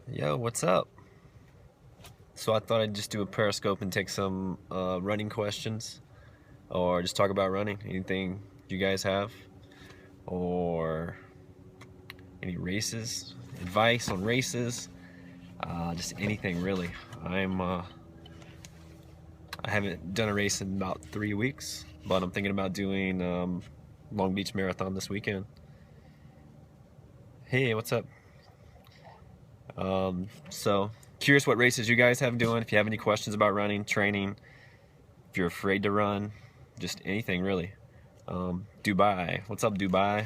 Yo, what's up? So I thought I'd just do a Periscope and take some running questions, or just talk about running. Anything you guys have, or any races, advice on races, just anything really. I haven't done a race in about 3 weeks, but I'm thinking about doing Long Beach Marathon this weekend. Hey, what's up? So curious what races you guys have doing. If you have any questions about running, training, if you're afraid to run, just anything really. Dubai, what's up, Dubai?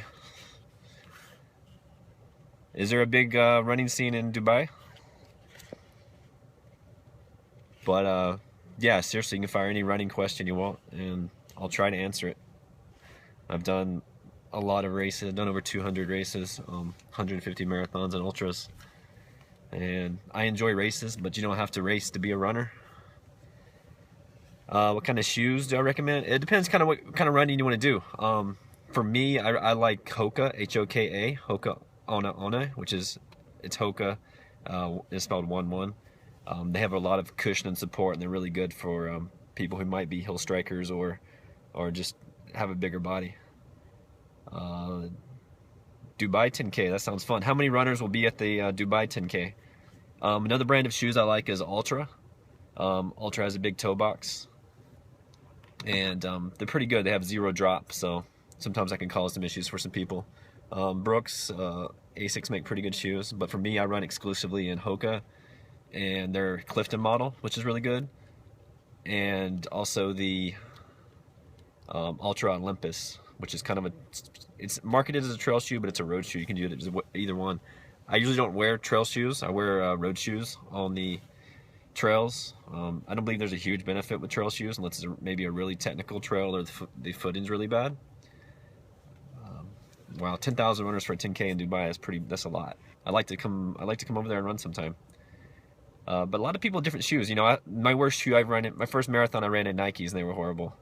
Is there a big running scene in Dubai? But yeah, seriously, you can fire any running question you want, and I'll try to answer it. I've done a lot of races, done over 200 races, 150 marathons and ultras. And I enjoy races, but you don't have to race to be a runner. What kind of shoes do I recommend? It depends kind of what kind of running you want to do. For me, I like Hoka, H-O-K-A, Hoka Ona, which is, it's Hoka, it's spelled 1-1. They have a lot of cushion and support, and they're really good for people who might be hill strikers or just have a bigger body. Dubai 10K, that sounds fun. How many runners will be at the Dubai 10K? Another brand of shoes I like is Ultra. Ultra has a big toe box, and they're pretty good. They have 0 drop, so sometimes that can cause some issues for some people. Brooks, Asics make pretty good shoes, but for me, I run exclusively in Hoka, and their Clifton model, which is really good, and also the Ultra Olympus, which is kind of it's marketed as a trail shoe, but it's a road shoe. You can do it as either one. I usually don't wear trail shoes. I wear road shoes on the trails. I don't believe there's a huge benefit with trail shoes unless it's maybe a really technical trail or the footing's really bad. Wow, 10,000 runners for a 10K in Dubai is that's a lot. I'd like to come over there and run sometime. But a lot of people have different shoes. You know, my worst shoe I've run my first marathon I ran in Nikes, and they were horrible.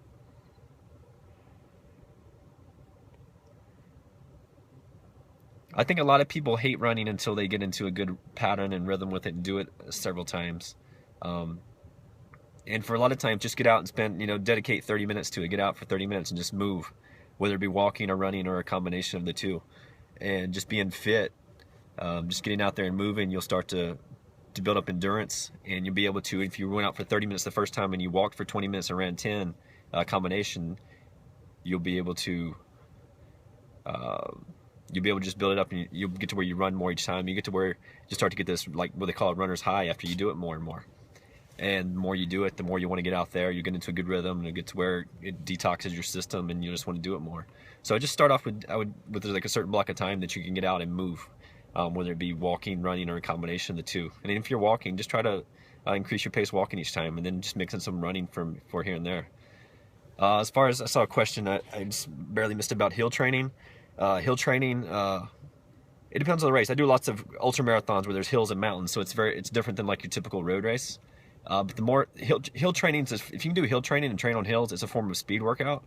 I think a lot of people hate running until they get into a good pattern and rhythm with it and do it several times. And for a lot of times, just get out and spend, dedicate 30 minutes to it. Get out for 30 minutes and just move, whether it be walking or running or a combination of the two. And just being fit, just getting out there and moving, you'll start to build up endurance, and you'll be able to, if you went out for 30 minutes the first time and you walked for 20 minutes and ran 10, combination, you'll be able to just build it up, and you'll get to where you run more each time. You get to where you start to get this, like what they call a runner's high, after you do it more and more. And the more you do it, the more you want to get out there. You get into a good rhythm, and it gets to where it detoxes your system, and you just want to do it more. So I just start off with like a certain block of time that you can get out and move, whether it be walking, running, or a combination of the two. And if you're walking, just try to increase your pace walking each time, and then just mix in some running for here and there. As far as I saw a question, I just barely missed about hill training. Hill training, it depends on the race. I do lots of ultramarathons where there's hills and mountains, so it's different than like your typical road race. But the more hill training, if you can do hill training and train on hills, it's a form of speed workout.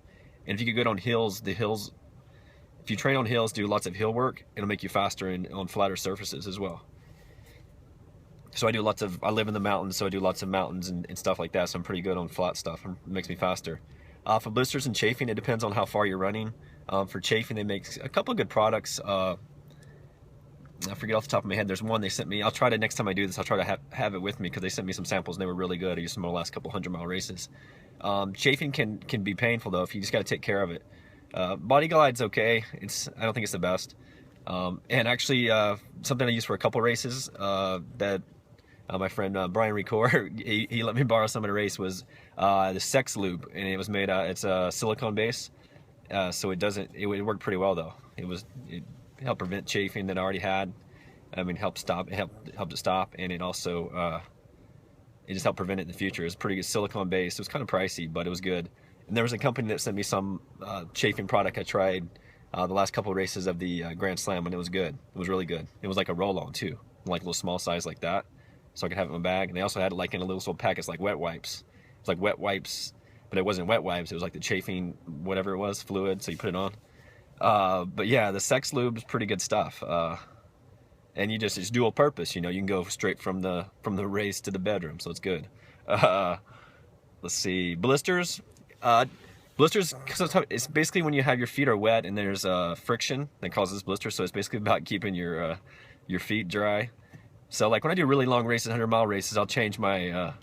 And if you get good on hills, if you train on hills, do lots of hill work, it'll make you faster on flatter surfaces as well. So I live in the mountains, so I do lots of mountains and stuff like that, so I'm pretty good on flat stuff. It makes me faster. For blisters and chafing, it depends on how far you're running. For chafing, they make a couple of good products. I forget off the top of my head. There's one they sent me. I'll try to, next time I do this, I'll try to have it with me, because they sent me some samples and they were really good. I used them in the last couple 100-mile races. Chafing can be painful though, if you just got to take care of it. Body Glide's okay. I don't think it's the best. And actually, something I used for a couple races that my friend Brian Ricoeur, he let me borrow some at a race, was the Sex Lube, and it was made. It's a silicone base, so it worked pretty well though. It helped prevent chafing that I already had. I mean, helped it stop, and it also it just helped prevent it in the future. It was pretty good silicone base. It was kind of pricey, but it was good. And there was a company that sent me some chafing product I tried the last couple of races of the Grand Slam, and it was good. It was really good. It was like a roll-on too, like a little small size like that, so I could have it in my bag. And they also had it like in a little packets like wet wipes. It's like wet wipes, but it wasn't wet wipes. It was like the chafing, whatever it was, fluid. So you put it on. But yeah, the Sex Lube is pretty good stuff. and it's dual purpose. You can go straight from the race to the bedroom, so it's good. Uh, let's see, blisters. Blisters, it's basically when you have your feet are wet and there's friction that causes blisters. So it's basically about keeping your feet dry. So like when I do really long races, 100-mile races, I'll change my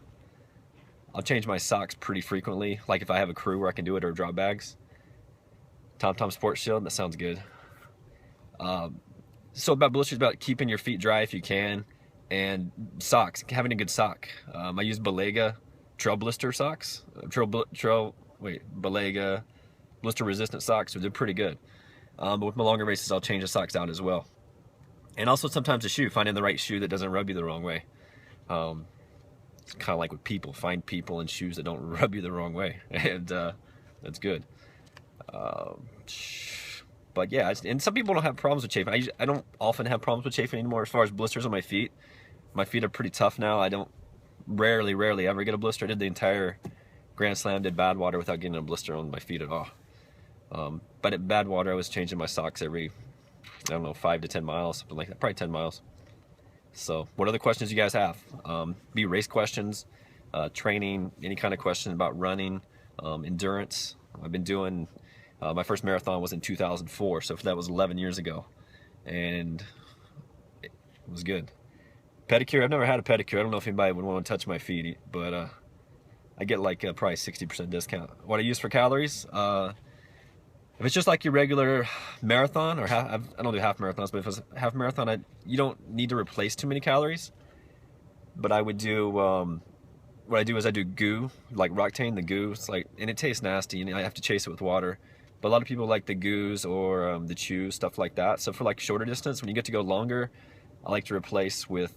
socks pretty frequently. Like if I have a crew where I can do it, or drop bags. Tom Sports Shield, that sounds good. So about blisters, about keeping your feet dry if you can, and socks, having a good sock. I use Balega trail blister socks. Balega blister resistant socks, so they're pretty good. But with my longer races, I'll change the socks out as well. And also sometimes the shoe, finding the right shoe that doesn't rub you the wrong way. It's kind of like with people, find people and shoes that don't rub you the wrong way, and that's good. But yeah, and some people don't have problems with chafing. I don't often have problems with chafing anymore. As far as blisters on my feet are pretty tough now. I don't rarely ever get a blister. I did the entire Grand Slam, did Badwater without getting a blister on my feet at all. But at Badwater, I was changing my socks every, I don't know, 5 to 10 miles, something like that, probably 10 miles. So what other questions you guys have? Be race questions, training, any kind of question about running, endurance. I've been doing, my first marathon was in 2004, so that was 11 years ago, and it was good. Pedicure, I've never had a pedicure. I don't know if anybody would want to touch my feet, but I get like probably 60% discount. What I use for calories, if it's just like your regular marathon, or I don't do half marathons, but if it's half marathon, you don't need to replace too many calories. But I would do, what I do is I do goo, like Roctane, the goo. It's like, and it tastes nasty, and I have to chase it with water. But a lot of people like the goos or the chews, stuff like that. So for like shorter distance, when you get to go longer, I like to replace with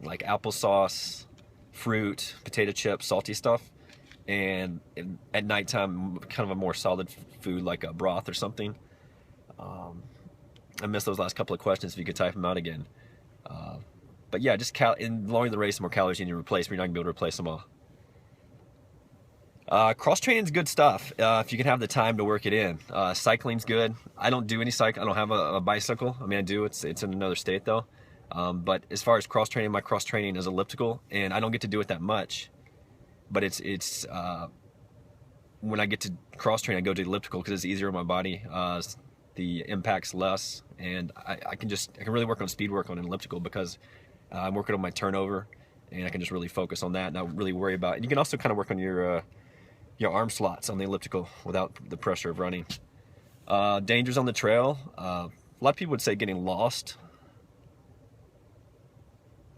like applesauce, fruit, potato chips, salty stuff. And at nighttime, kind of a more solid food like a broth or something. I missed those last couple of questions, if you could type them out again. But yeah, just in lowering the race, the more calories you need to replace, but you're not going to be able to replace them all. Cross training is good stuff if you can have the time to work it in. Cycling's good. I don't do any cycle. I don't have a bicycle. I mean, I do. It's in another state though. But as far as cross training, my cross training is elliptical, and I don't get to do it that much. But it's when I get to cross train, I go to elliptical because it's easier on my body. The impact's less, and I can really work on speed work on an elliptical because I'm working on my turnover, and I can just really focus on that and not really worry about it. And you can also kind of work on your arm slots on the elliptical without the pressure of running. Dangers on the trail. A lot of people would say getting lost.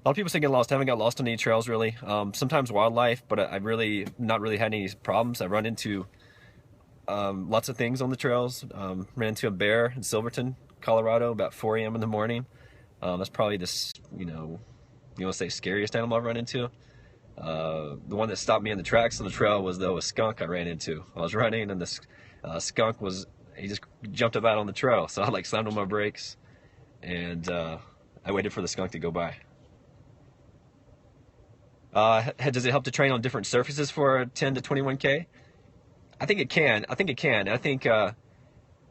A lot of people say getting lost. I haven't got lost on any trails really. Sometimes wildlife, but I've really not really had any problems. I run into lots of things on the trails. Ran into a bear in Silverton, Colorado, about 4 a.m. in the morning. That's probably this, you want to say scariest animal I've run into. The one that stopped me in the tracks on the trail was though a skunk I ran into. I was running, and this skunk he just jumped up out on the trail. So I like slammed on my brakes, and I waited for the skunk to go by. Does it help to train on different surfaces for 10 to 21K? I think it can. I think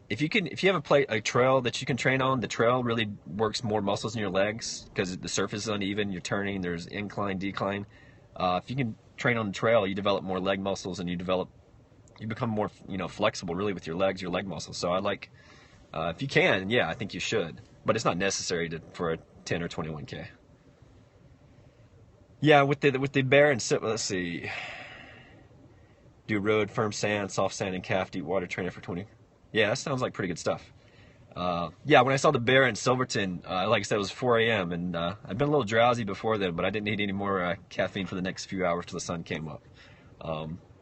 if you have a trail that you can train on, the trail really works more muscles in your legs because the surface is uneven. You're turning. There's incline, decline. If you can train on the trail, you develop more leg muscles, and you become more flexible really with your legs, your leg muscles. So I like if you can, yeah, I think you should, but it's not necessary for a 10 or 21K. Yeah, with the bear and let's see. Do road, firm sand, soft sand, and calf deep water training for 20. Yeah, that sounds like pretty good stuff. Yeah, when I saw the bear in Silverton, like I said, it was 4 a.m. and I'd been a little drowsy before then, but I didn't need any more caffeine for the next few hours till the sun came up.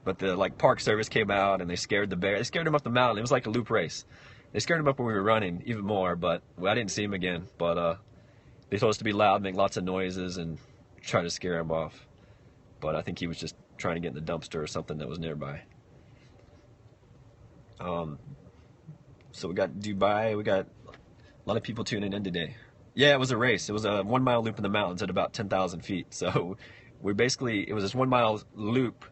But the Park Service came out and they scared the bear. They scared him up the mountain. It was like a loop race. They scared him up when we were running even more, but I didn't see him again. But they told us to be loud, make lots of noises, and try to scare him off. But I think he was just trying to get in the dumpster or something that was nearby. So we got Dubai. We got a lot of people tuning in today. Yeah, it was a race. It was a 1 mile loop in the mountains at about 10,000 feet. So it was this 1 mile loop,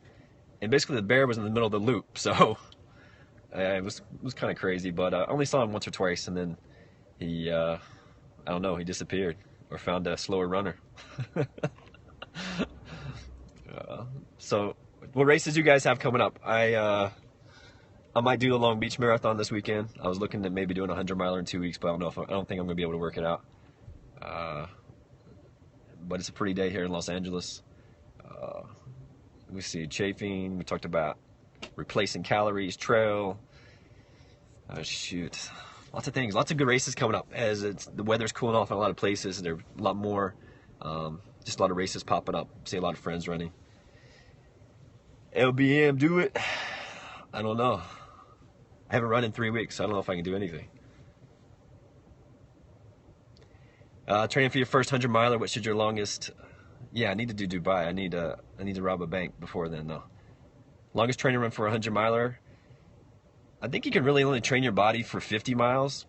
and basically the bear was in the middle of the loop. So it was kind of crazy, but I only saw him once or twice, and then he I don't know, he disappeared or found a slower runner. So, what races you guys have coming up? I might do the Long Beach Marathon this weekend. I was looking at maybe doing a 100-miler in 2 weeks, but I don't think I'm gonna be able to work it out. But it's a pretty day here in Los Angeles. We see chafing. We talked about replacing calories, trail. Shoot, lots of things, lots of good races coming up as the weather's cooling off in a lot of places. There are a lot more, just a lot of races popping up. See a lot of friends running. LBM, do it. I don't know. I haven't run in 3 weeks, so I don't know if I can do anything. Training for your first 100-miler. What should your longest? Yeah, I need to do Dubai. I need to rob a bank before then, though. Longest training run for a 100-miler. I think you can really only train your body for 50 miles.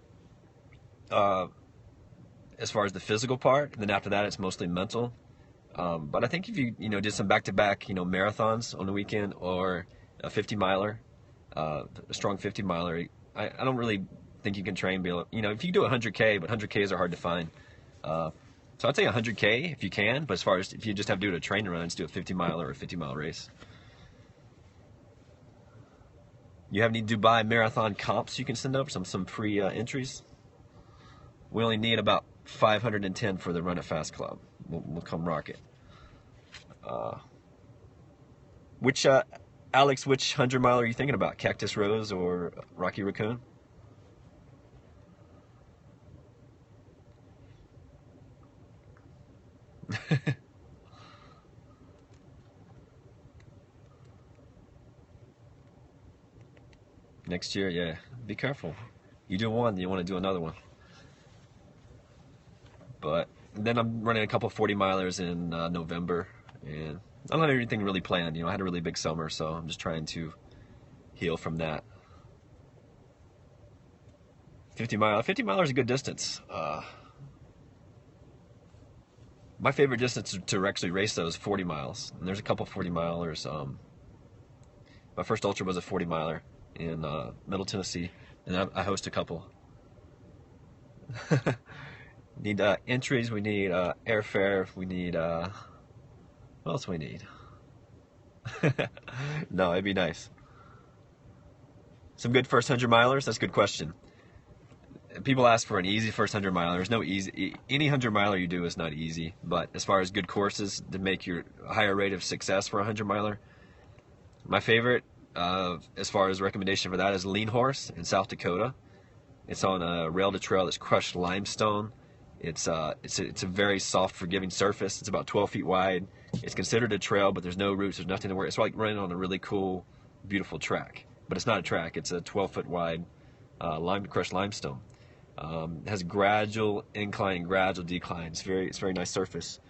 As far as the physical part, and then after that, it's mostly mental. But I think if you did some back-to-back marathons on the weekend or a 50-miler, a strong 50-miler, I don't really think you can train. If you do 100K, but 100Ks are hard to find. So I'd say 100K if you can. But as far as if you just have to do a training run, just do a 50-miler or a 50-mile race. You have any Dubai marathon comps you can send over? Some free entries. We only need about 510 for the Run It Fast Club. We'll come rock it. Alex, which 100-mile are you thinking about? Cactus Rose or Rocky Raccoon? Next year, yeah. Be careful. You do one, you want to do another one. But then I'm running a couple 40-milers in November, and I don't have anything really planned. I had a really big summer, so I'm just trying to heal from that. 50-miler is a good distance. My favorite distance to actually race though is 40 miles, and there's a couple 40-milers. My first ultra was a 40-miler in Middle Tennessee, and I host a couple. Need entries, we need airfare, we need what else we need? No, it'd be nice. Some good first 100-milers. That's a good question. People ask for an easy first 100-miler. There's no easy. Any 100-miler you do is not easy. But as far as good courses to make your higher rate of success for a 100-miler, my favorite, as far as recommendation for that, is Lean Horse in South Dakota. It's on a rail to trail that's crushed limestone. It's a very soft, forgiving surface. It's about 12 feet wide. It's considered a trail, but there's no roots. There's nothing to worry. It's like running on a really cool, beautiful track. But it's not a track. It's a 12-foot wide crushed limestone. It has gradual incline and gradual decline. It's very nice surface.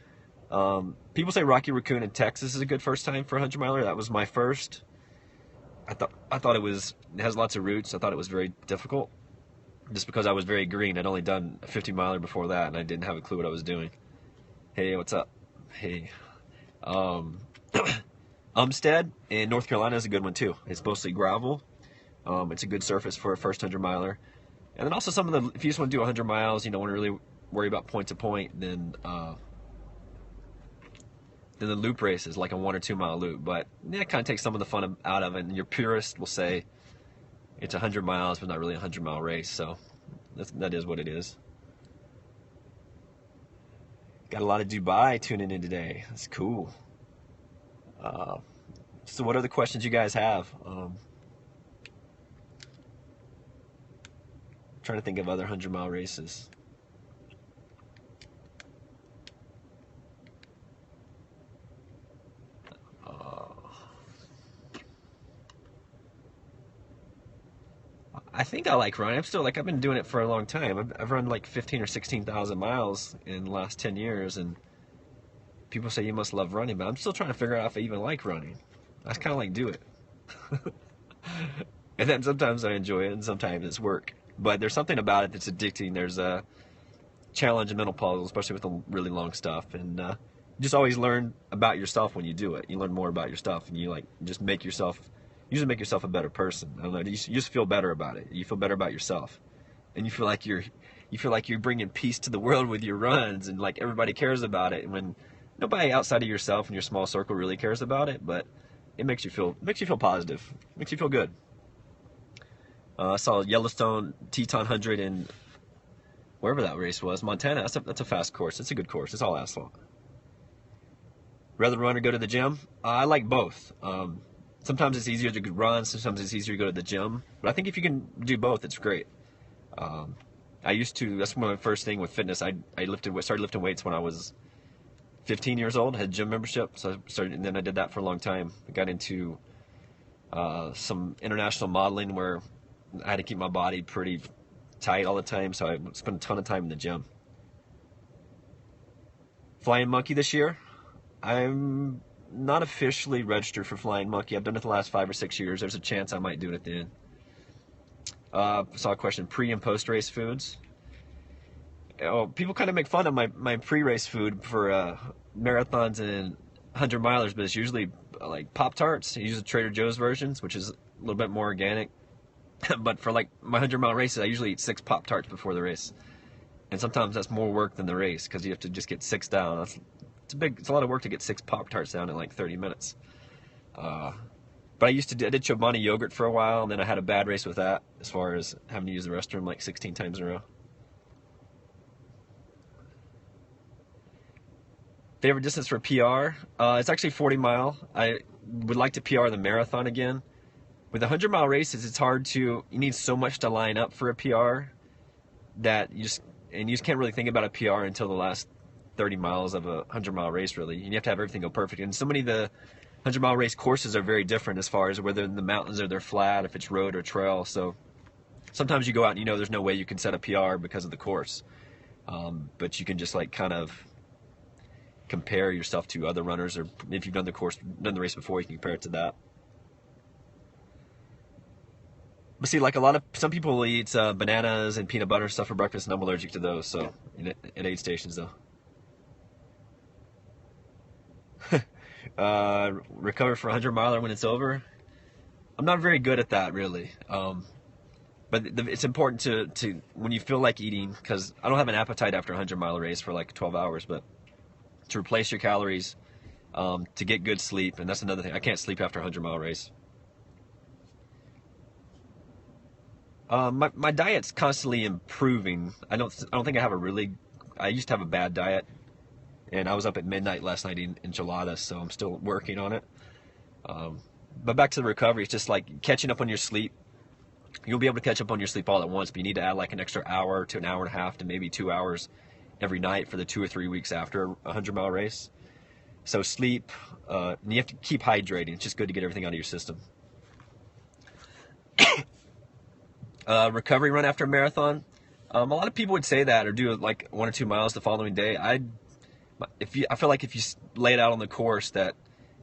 People say Rocky Raccoon in Texas is a good first time for a 100-miler. That was my first. I thought it has lots of roots. I thought it was very difficult, just because I was very green. I'd only done a 50-miler before that, and I didn't have a clue what I was doing. Hey, what's up? Hey. Umstead in North Carolina is a good one too. It's mostly gravel. It's a good surface for a first 100-miler. And then also if you just want to do 100 miles, you don't want to really worry about point to point, then the loop race is like a 1 or 2 mile loop. But yeah, it kind of takes some of the fun out of it. And your purist will say it's 100 miles, but not really a 100-mile race. So that is what it is. Got a lot of Dubai tuning in today. That's cool. So what are the questions you guys have? Trying to think of other 100-mile races. I think I like running. I've been doing it for a long time. I've run like 15 or 16,000 miles in the last 10 years, and people say you must love running, but I'm still trying to figure out if I even like running. I just kind of like do it. And then sometimes I enjoy it, and sometimes it's work. But there's something about it that's addicting. There's a challenge and mental puzzle, especially with the really long stuff. And you just always learn about yourself when you do it. You learn more about your stuff, and you just make yourself a better person. I don't know. You just feel better about it. You feel better about yourself. and you feel like you're bringing peace to the world with your runs, and like everybody cares about it. And when nobody outside of yourself and your small circle really cares about it, but it makes you feel positive, makes you feel good. I saw Yellowstone Teton 100 in wherever that race was, Montana. That's a fast course. It's a good course. It's all asphalt. Rather run or go to the gym? I like both. Sometimes it's easier to run. Sometimes it's easier to go to the gym. But I think if you can do both, it's great. I used to. That's one of my first thing with fitness. I started lifting weights when I was 15 years old. Had a gym membership, so I started, and then I did that for a long time. I got into some international modeling where I had to keep my body pretty tight all the time, so I spent a ton of time in the gym. Flying Monkey this year. I'm not officially registered for Flying Monkey. I've done it the last 5 or 6 years. There's a chance I might do it at the end. Saw a question, pre and post race foods. Oh, people kind of make fun of my pre-race food for marathons and 100 milers, but it's usually like Pop-Tarts. I use the Trader Joe's versions, which is a little bit more organic. But for like my 100-mile races, I usually eat 6 Pop-Tarts before the race. And sometimes that's more work than the race because you have to just get 6 down. It's a lot of work to get 6 Pop-Tarts down in like 30 minutes. But I did Chobani yogurt for a while, and then I had a bad race with that as far as having to use the restroom like 16 times in a row. Favorite distance for PR? It's actually 40 mile. I would like to PR the marathon again. With 100-mile races, it's hard you need so much to line up for a PR that you just can't really think about a PR until the last 30 miles of a 100-mile race, really. You have to have everything go perfect. And so many of the 100-mile race courses are very different as far as whether in the mountains or they're flat, if it's road or trail. So sometimes you go out and there's no way you can set a PR because of the course. But you can just like kind of compare yourself to other runners, or if you've done the race before, you can compare it to that. But see, like some people will eat bananas and peanut butter and stuff for breakfast, and I'm allergic to those, so at aid stations though. Recover for a 100-miler when it's over. I'm not very good at that, really. But it's important to when you feel like eating, because I don't have an appetite after a 100-mile race for like 12 hours, but to replace your calories, to get good sleep, and that's another thing. I can't sleep after a 100-mile race. My diet's constantly improving. I don't think I used to have a bad diet, and I was up at midnight last night eating enchiladas, so I'm still working on it. But back to the recovery, it's just like catching up on your sleep. You'll be able to catch up on your sleep all at once, but you need to add like an extra hour to an hour and a half to maybe 2 hours every night for the 2 or 3 weeks after a 100-mile race. So sleep, and you have to keep hydrating. It's just good to get everything out of your system. Recovery run after a marathon. A lot of people would say that, or do like 1 or 2 miles the following day. I feel like if you lay it out on the course, that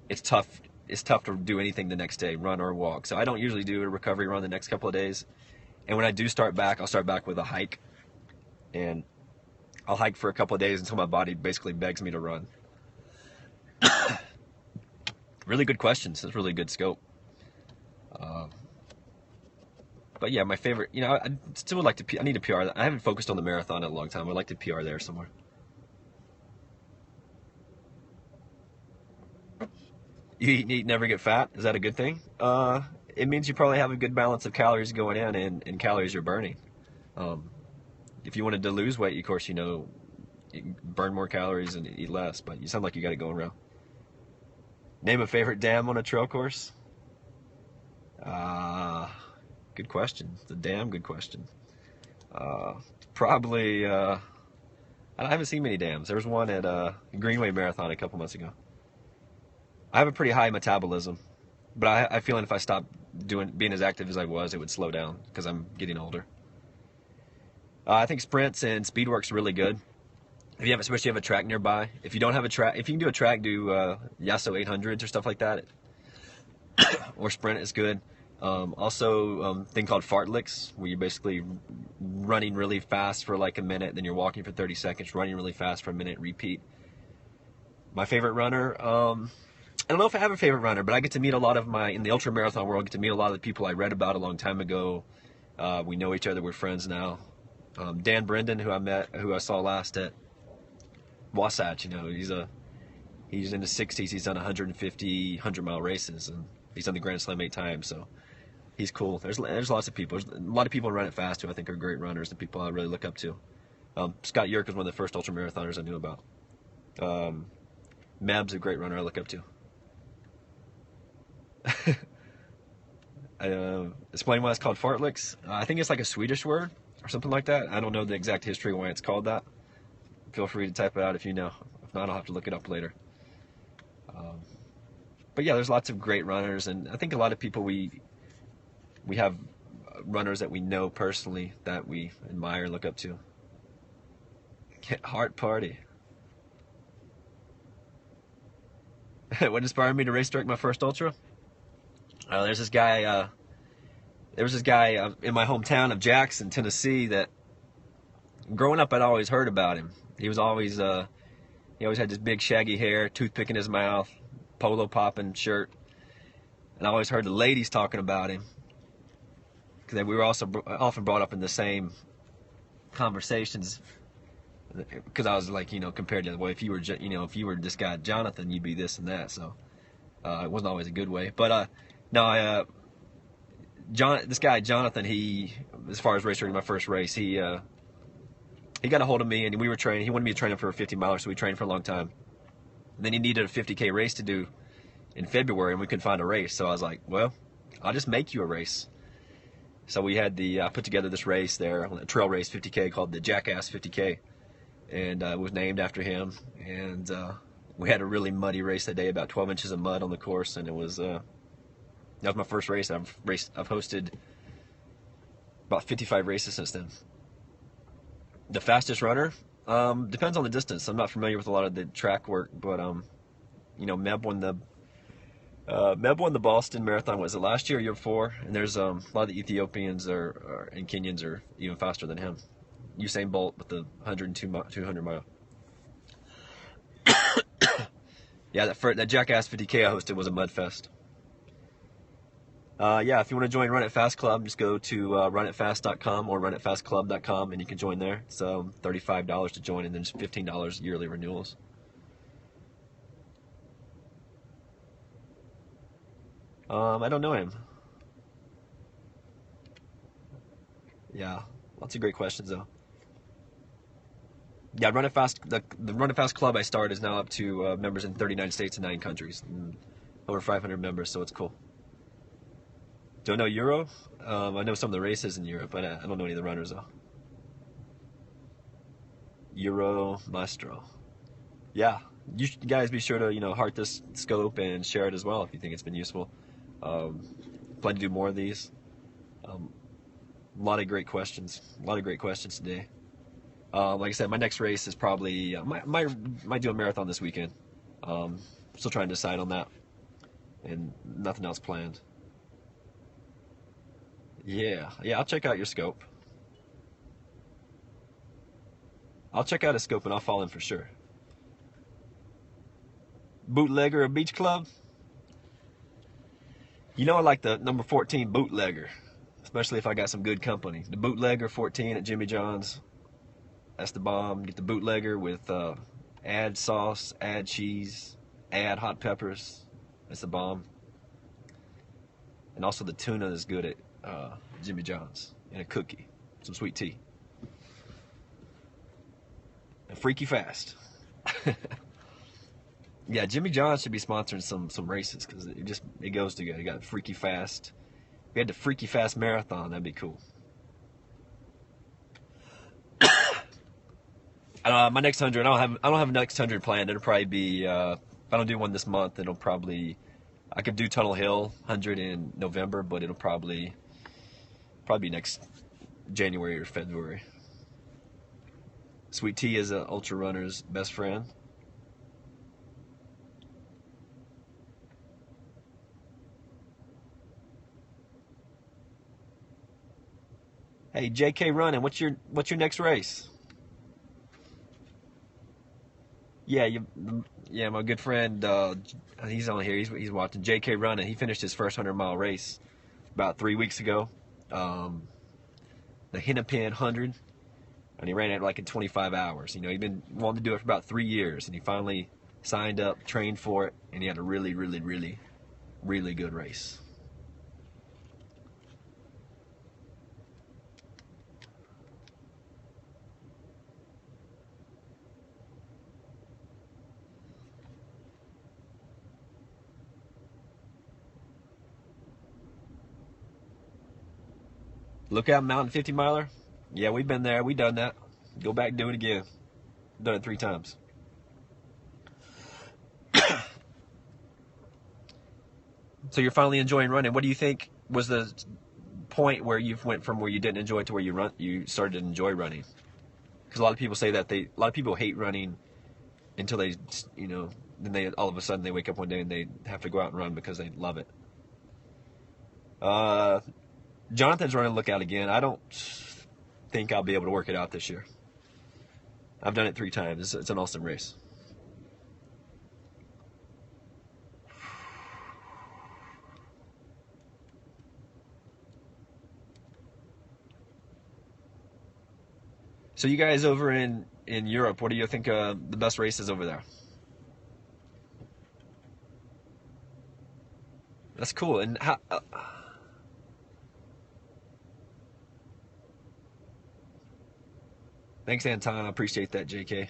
it's tough. It's tough to do anything the next day, run or walk. So I don't usually do a recovery run the next couple of days. And when I do start back, I'll start back with a hike, and I'll hike for a couple of days until my body basically begs me to run. Really good questions. That's really good scope. But yeah, my favorite, I still would like to, I need to PR that. I haven't focused on the marathon in a long time. I'd like to PR there somewhere. You eat, never get fat. Is that a good thing? It means you probably have a good balance of calories going in and calories you're burning. If you wanted to lose weight, of course, you burn more calories and eat less, but you sound like you got it going around. Name a favorite dam on a trail course? Good question. It's a damn good question. Probably, I haven't seen many dams. There was one at Greenway Marathon a couple months ago. I have a pretty high metabolism, but I feel like if I stopped being as active as I was, it would slow down because I'm getting older. I think sprints and speed work's really good. Especially if you have a track nearby. If you don't have a track, if you can do a track, do Yasso 800s or stuff like that. Or sprint is good. Also, thing called fartlicks, where you're basically running really fast for like a minute, then you're walking for 30 seconds, running really fast for a minute, repeat. My favorite runner, I don't know if I have a favorite runner, but I get to meet a lot of in the ultramarathon world, I get to meet a lot of the people I read about a long time ago. We know each other, we're friends now. Dan Brendan, who I saw last at Wasatch, he's in his 60s. He's done 150, 100-mile races, and he's done the Grand Slam 8 times. So he's cool. There's lots of people. There's a lot of people who run it fast who I think are great runners and people I really look up to. Scott Yerk was one of the first ultramarathoners I knew about. Mab's a great runner I look up to. Explain why it's called fartleks. I think it's like a Swedish word or something like that. I don't know the exact history why it's called that. Feel free to type it out if you know. If not, I'll have to look it up later. But yeah, there's lots of great runners, and I think a lot of people we have runners that we know personally that we admire and look up to. Heart Party. What inspired me to race direct my first ultra? There was this guy in my hometown of Jackson, Tennessee, that growing up I'd always heard about him. He always had this big shaggy hair, toothpick in his mouth, polo popping shirt, and I always heard the ladies talking about him because we were also often brought up in the same conversations. Because I was like, compared to, well, if you were this guy Jonathan, you'd be this and that. So it wasn't always a good way. But this guy Jonathan, as far as racing my first race, he got a hold of me and we were training. He wanted me to train him for a 50-miler, so we trained for a long time. And then he needed a 50K race to do in February, and we couldn't find a race. So I was like, well, I'll just make you a race. So we had I put together this race there, a trail race 50K called the Jackass 50K. And it was named after him. And we had a really muddy race that day, about 12 inches of mud on the course. And that was my first race. I've hosted about 55 races since then. The fastest runner depends on the distance. I'm not familiar with a lot of the track work, but Meb won the Boston Marathon. Was it last year or year before? And there's a lot of the Ethiopians and Kenyans are even faster than him. Usain Bolt with the 200 mile. Yeah, that Jackass 50K I hosted was a mud fest. Yeah, if you want to join Run It Fast Club, just go to runitfast.com or runitfastclub.com and you can join there. It's $35 to join and then just $15 yearly renewals. I don't know him. Yeah, lots of great questions though. Yeah, Run It Fast. The Run It Fast Club I started is now up to members in 39 states and 9 countries, and over 500 members. So it's cool. Don't know Euro. I know some of the races in Europe, but I don't know any of the runners though. Euro Maestro. Yeah, you guys be sure to heart this scope and share it as well if you think it's been useful. Plan to do more of these. A lot of great questions. A lot of great questions today. Like I said, my next race is probably might do a marathon this weekend. Still trying to decide on that, and nothing else planned. Yeah, I'll check out your scope. I'll check out a scope and I'll fall in for sure. Bootlegger or beach club? I like the number 14 bootlegger, especially if I got some good company. The bootlegger 14 at Jimmy John's. That's the bomb. Get the bootlegger with add sauce, add cheese, add hot peppers. That's the bomb. And also the tuna is good at Jimmy John's. And a cookie. Some sweet tea. And freaky fast. Yeah, Jimmy John's should be sponsoring some races because it goes together. You got freaky fast. We had the freaky fast marathon. That'd be cool. My next 100, I don't have a next 100 planned. It'll probably be if I don't do one this month, I could do Tunnel Hill 100 in November, but it'll probably be next January or February. Sweet tea is an ultra runner's best friend. Hey, JK Running, what's your next race? Yeah, my good friend, he's on here. He's watching. JK Running. He finished his first 100-mile race about 3 weeks ago. The Hennepin 100. and he ran it like in 25 hours. You know, he'd been wanting to do it for about 3 years, and he finally signed up, trained for it, and he had a really, really, really, really good race. Lookout Mountain 50 miler. Yeah, we've been there. We done that. Go back and do it again. Done it 3 times. So you're finally enjoying running. What do you think was the point where you went from where you didn't enjoy it to where you started to enjoy running? Because a lot of people say that a lot of people hate running until they, you know, then they all of a sudden they wake up one day and they have to go out and run because they love it. Jonathan's running Lookout again. I don't think I'll be able to work it out this year. I've done it 3 times. It's an awesome race. So you guys over in Europe, what do you think the best races over there? That's cool. And how? Thanks, Anton. I appreciate that, JK.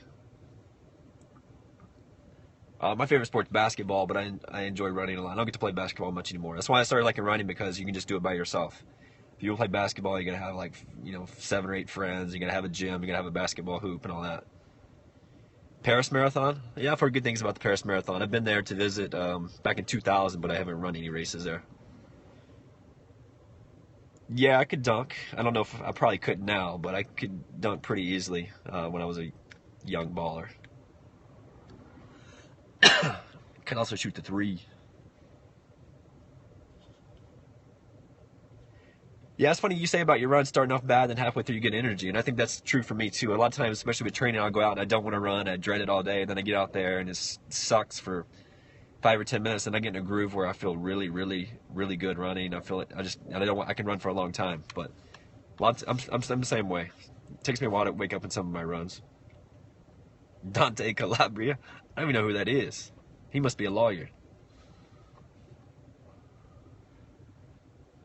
My favorite sport's basketball, but I enjoy running a lot. I don't get to play basketball much anymore. That's why I started liking running, because you can just do it by yourself. If you play basketball, you gotta have like 7 or 8 friends. You gotta have a gym. You gotta have a basketball hoop and all that. Paris Marathon? Yeah, I've heard good things about the Paris Marathon. I've been there to visit back in 2000, but I haven't run any races there. Yeah, I could dunk. I don't know if I probably couldn't now, but I could dunk pretty easily when I was a young baller. Could also shoot the 3. Yeah, it's funny you say about your run starting off bad, then halfway through you get energy, and I think that's true for me too. A lot of times, especially with training, I'll go out and I don't want to run. I dread it all day, and then I get out there and it sucks for 5 or 10 minutes, and I get in a groove where I feel really, really, really good running. I feel it. I can run for a long time, but I'm the same way. It takes me a while to wake up in some of my runs. Dante Calabria, I don't even know who that is. He must be a lawyer.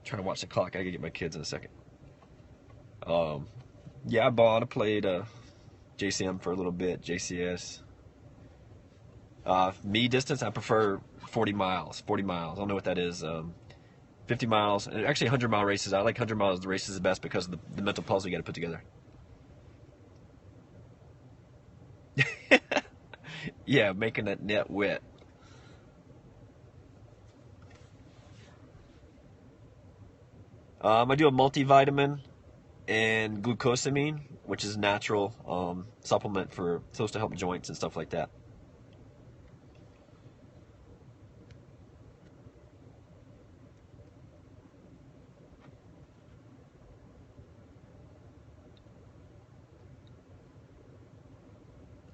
Trying to watch the clock. I gotta get my kids in a second. Yeah, I played JCM for a little bit, JCS. Me distance, I prefer 40 miles. 40 miles. I don't know what that is. 50 miles, and actually 100-mile races. I like 100 miles races the best because of the mental puzzle you got to put together. Yeah, making that net wet. I do a multivitamin and glucosamine, which is natural supplement for supposed to help joints and stuff like that.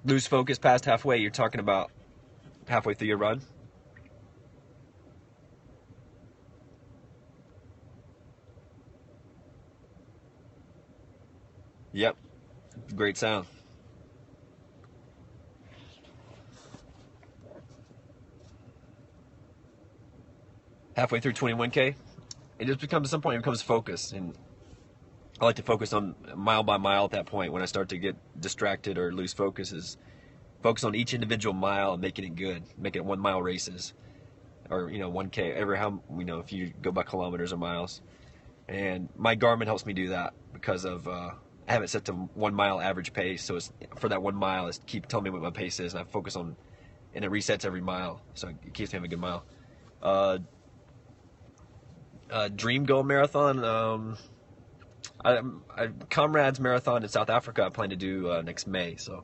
Lose focus past halfway. You're talking about halfway through your run. Yep, great sound. Halfway through 21K, it just becomes, at some point it becomes focus, and I like to focus on mile by mile at that point. When I start to get distracted or lose focus, is focus on each individual mile and making it good, making it 1 mile races, or 1K every how if you go by kilometers or miles. And my Garmin helps me do that because of I have it set to 1 mile average pace, so it's for that 1 mile it's keep telling me what my pace is, and I focus on, and it resets every mile, so it keeps me having a good mile. Dream Goal Marathon. Comrades Marathon in South Africa I plan to do next May, so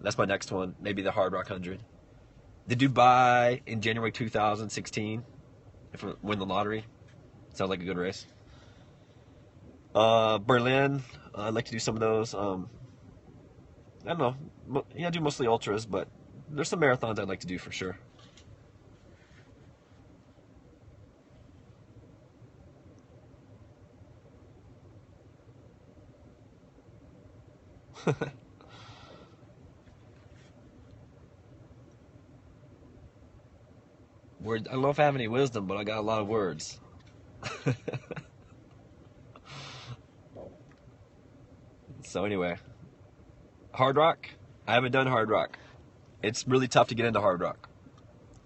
that's my next one. Maybe the Hard Rock 100. The Dubai in January 2016, if I win the lottery. Sounds like a good race. Berlin, I'd like to do some of those. I don't know. I do mostly ultras, but there's some marathons I'd like to do for sure. I don't know if I have any wisdom, but I got a lot of words. So anyway, hard rock. I haven't done hard rock. It's really tough to get into hard rock,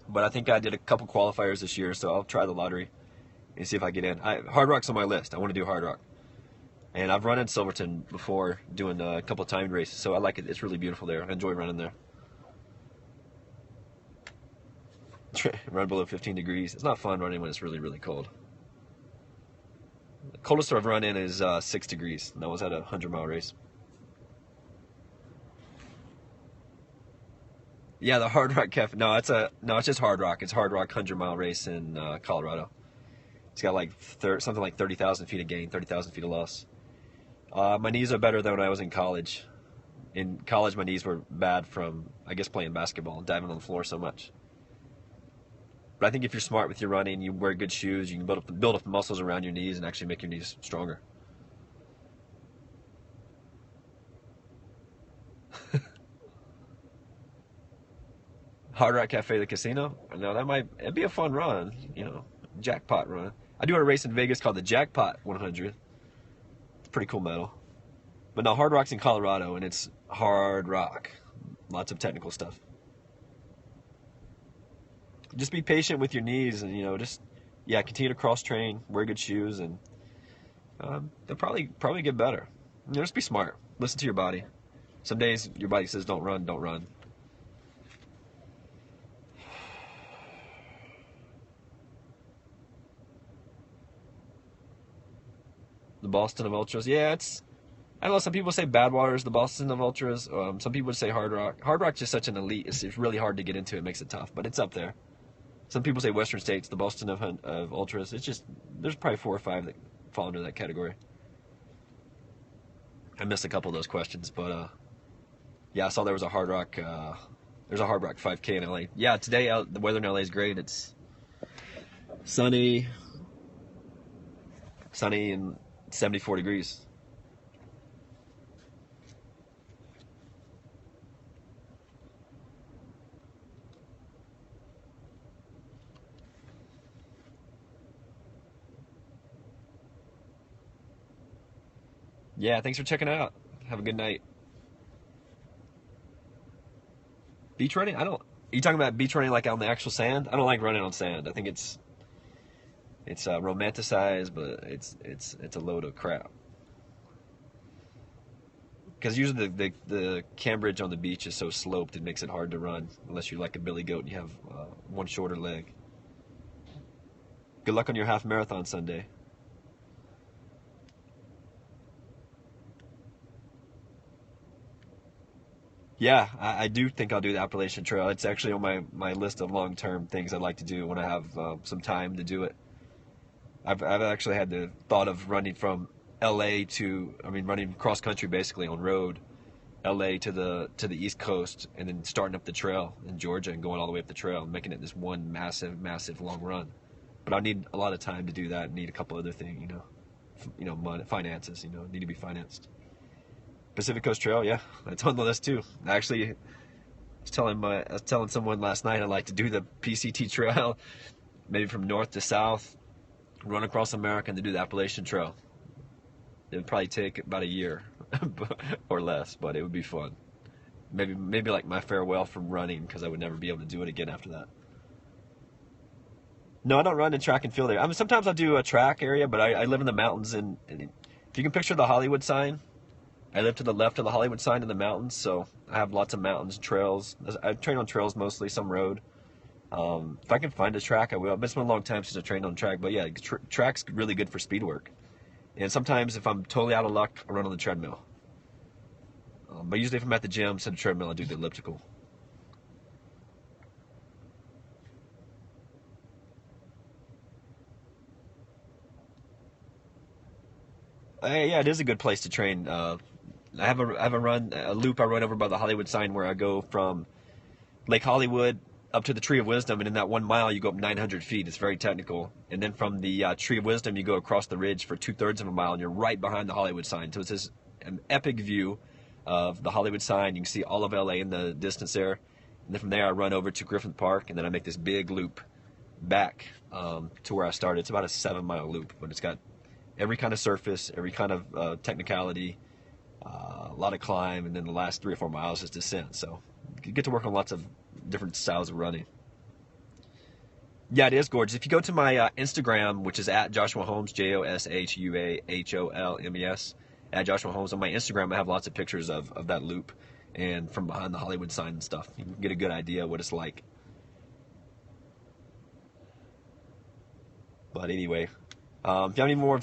but I think I did a couple qualifiers this year, so I'll try the lottery and see if I get in. Hard rock's on my list. I want to do hard rock, and I've run in Silverton before doing a couple of timed races, so I like it. It's really beautiful there. I enjoy running there. Run below 15 degrees. It's not fun running when it's really, really cold. The coldest I've run in is 6 degrees. And that was at a 100-mile race. Yeah, the Hard Rock Cafe. No, it's just Hard Rock. It's Hard Rock 100-mile race in Colorado. It's got like something like 30,000 feet of gain, 30,000 feet of loss. My knees are better than when I was in college. In college, my knees were bad from, I guess, playing basketball and diving on the floor so much. But I think if you're smart with your running, you wear good shoes, you can build up the muscles around your knees and actually make your knees stronger. Hard Rock Cafe, the casino? No, it'd be a fun run, jackpot run. I do a race in Vegas called the Jackpot 100. It's a pretty cool medal. But no, Hard Rock's in Colorado, and it's hard rock. Lots of technical stuff. Just be patient with your knees, and continue to cross train, wear good shoes, and they'll probably get better. Just be smart. Listen to your body. Some days your body says don't run, don't run. The Boston of Ultras, yeah, I don't know. Some people say Badwater's the Boston of Ultras. Some people would say Hard Rock. Hard Rock's just such an elite. It's really hard to get into. It makes it tough, but it's up there. Some people say Western States, the Boston of Ultras. It's just, there's probably 4 or 5 that fall into that category. I missed a couple of those questions, but yeah, I saw there was a Hard Rock. There's a Hard Rock 5K in LA. Yeah, today the weather in LA is great. It's sunny and 74 degrees. Yeah, thanks for checking out. Have a good night. Beach running? Are you talking about beach running like on the actual sand? I don't like running on sand. I think it's romanticized, but it's a load of crap. Because usually the Cambridge on the beach is so sloped, it makes it hard to run unless you're like a billy goat and you have one shorter leg. Good luck on your half marathon Sunday. Yeah, I do think I'll do the Appalachian Trail. It's actually on my list of long-term things I'd like to do when I have some time to do it. I've actually had the thought of running from running cross country basically on road, LA to the East Coast, and then starting up the trail in Georgia and going all the way up the trail and making it this one massive, massive long run. But I need a lot of time to do that. Need a couple other things, finances, need to be financed. Pacific Coast Trail, yeah, that's on the list too. I actually was telling someone last night I'd like to do the PCT Trail, maybe from north to south, run across America and to do the Appalachian Trail. It would probably take about a year or less, but it would be fun. Maybe like my farewell from running, because I would never be able to do it again after that. No, I don't run in track and field area. Sometimes I'll do a track area, but I live in the mountains, and if you can picture the Hollywood sign, I live to the left of the Hollywood sign in the mountains, so I have lots of mountains and trails. I train on trails mostly, some road. If I can find a track, I will. It's been a long time since I trained on track, but yeah, track's really good for speed work. And sometimes if I'm totally out of luck, I run on the treadmill. But usually if I'm at the gym, instead of treadmill, I do the elliptical. Yeah, it is a good place to train. I have a loop I run over by the Hollywood sign where I go from Lake Hollywood up to the Tree of Wisdom, and in that 1 mile you go up 900 feet. It's very technical. And then from the Tree of Wisdom you go across the ridge for 2/3 of a mile, and you're right behind the Hollywood sign. So it's an epic view of the Hollywood sign. You can see all of LA in the distance there. And then from there I run over to Griffith Park, and then I make this big loop back to where I started. It's about a 7-mile loop, but it's got every kind of surface, every kind of technicality, a lot of climb, and then the last 3 or 4 miles is descent. So you get to work on lots of different styles of running. Yeah, it is gorgeous. If you go to my Instagram, which is at Joshua Holmes, JOSHUAHOLMES, at Joshua Holmes, on my Instagram I have lots of pictures of that loop and from behind the Hollywood sign and stuff. You can get a good idea of what it's like. But anyway, if you have any more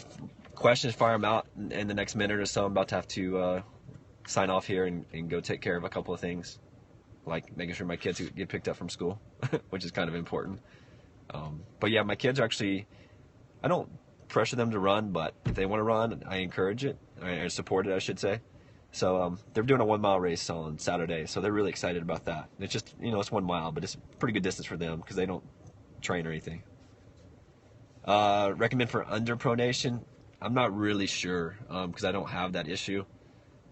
questions, fire them out in the next minute or so. I'm about to have to sign off here and go take care of a couple of things, like making sure my kids get picked up from school, which is kind of important. But yeah, my kids are actually, I don't pressure them to run, but if they want to run, I encourage it, or support it, I should say. So they're doing a 1-mile race on Saturday, so they're really excited about that. It's just, it's 1 mile, but it's a pretty good distance for them because they don't train or anything. Recommend for underpronation? I'm not really sure because I don't have that issue.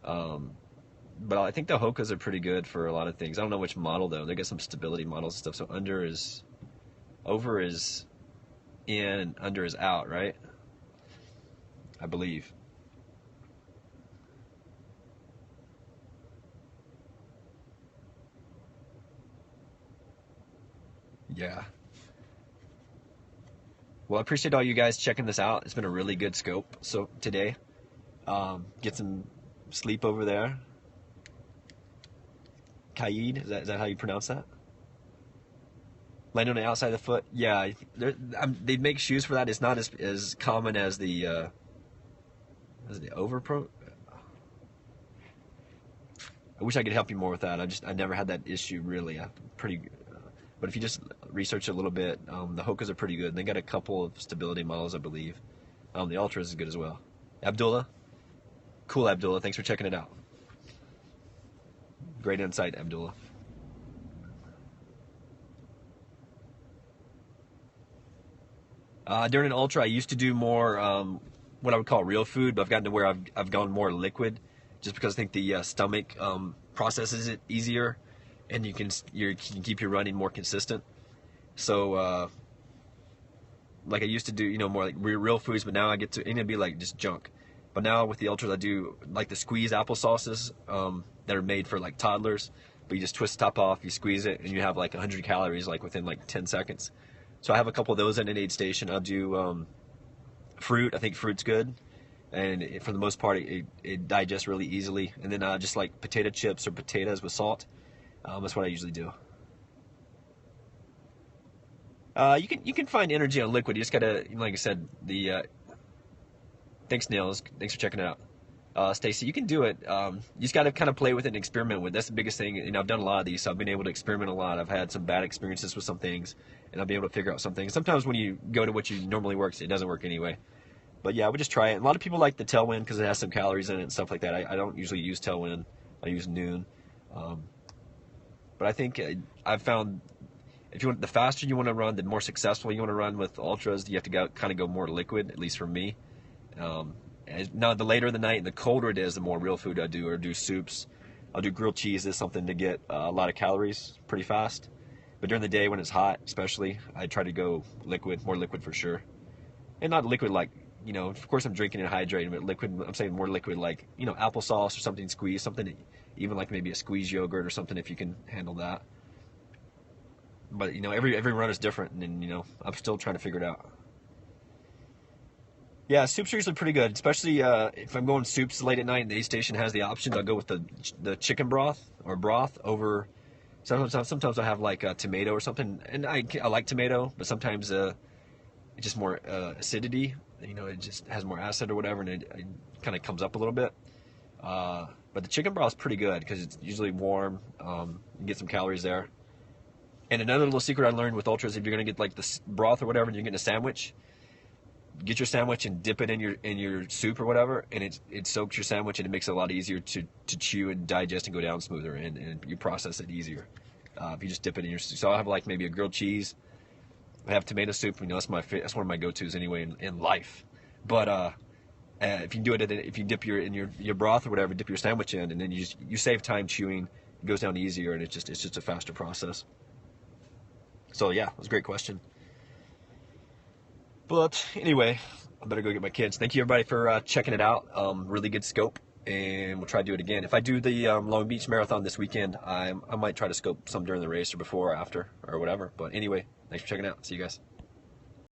But I think the Hokas are pretty good for a lot of things. I don't know which model though. They get some stability models and stuff. So over is in and under is out, right? I believe. Yeah. Well, I appreciate all you guys checking this out. It's been a really good scope. So today, get some sleep over there. Kaid, is that how you pronounce that? Land on the outside of the foot. Yeah, they make shoes for that. It's not as common as the Overpro. I wish I could help you more with that. I never had that issue really. But if you just research a little bit, the Hokas are pretty good. They got a couple of stability models, I believe. The Ultras is good as well. Abdullah, cool Abdullah. Thanks for checking it out. Great insight, Abdullah. During an ultra, I used to do more what I would call real food, but I've gotten to where I've gone more liquid, just because I think the stomach processes it easier, and you can keep your running more consistent. So like I used to do, more like real foods, but now I get to, and it'd be like just junk. But now with the ultras, I do like the squeeze applesauces that are made for like toddlers, but you just twist the top off, you squeeze it, and you have like 100 calories like within like 10 seconds. So I have a couple of those in an aid station. I'll do fruit. I think fruit's good, and for the most part, it digests really easily. And then just like potato chips or potatoes with salt. That's what I usually do. You can find energy on liquid. You just gotta, like I said, thanks Nils. Thanks for checking it out. Stacy, you can do it. You just gotta kind of play with it and experiment with it. That's the biggest thing. I've done a lot of these, so I've been able to experiment a lot. I've had some bad experiences with some things, and I'll be able to figure out some things. Sometimes when you go to what you normally works, it doesn't work anyway. But yeah, I would just try it. A lot of people like the Tailwind because it has some calories in it and stuff like that. I don't usually use Tailwind. I use Noon. But I think I've found if you want, the faster you want to run, the more successful you want to run with ultras, you have to kind of go more liquid, at least for me. Now, the later the night and the colder it is, the more real food I do, or do soups. I'll do grilled cheese as something to get a lot of calories pretty fast. But during the day when it's hot, especially, I try to go liquid, more liquid for sure. And not liquid like, of course I'm drinking and hydrating, but liquid, I'm saying more liquid like, applesauce or something squeezed, something even like maybe a squeezed yogurt or something if you can handle that. But, every run is different, and, I'm still trying to figure it out. Yeah, soups are usually pretty good, especially if I'm going soups late at night and the aid station has the option. I'll go with the chicken broth or broth over. Sometimes I have like a tomato or something, and I like tomato, but sometimes it's just more acidity. It just has more acid or whatever, and it kind of comes up a little bit. But the chicken broth is pretty good because it's usually warm. You get some calories there. And another little secret I learned with ultras, if you're gonna get like the broth or whatever, and you're getting a sandwich, get your sandwich and dip it in your soup or whatever, and it soaks your sandwich, and it makes it a lot easier to chew and digest and go down smoother, and you process it easier if you just dip it in your soup. So I'll have like maybe a grilled cheese. I have tomato soup. That's one of my go-tos anyway in life. But if you do it, if you dip your broth or whatever, dip your sandwich in, and then you save time chewing. It goes down easier, and it's just a faster process. So yeah, it was a great question. But anyway, I better go get my kids. Thank you everybody for checking it out. Really good scope, and we'll try to do it again. If I do the Long Beach Marathon this weekend, I might try to scope some during the race or before or after or whatever. But anyway, thanks for checking out. See you guys.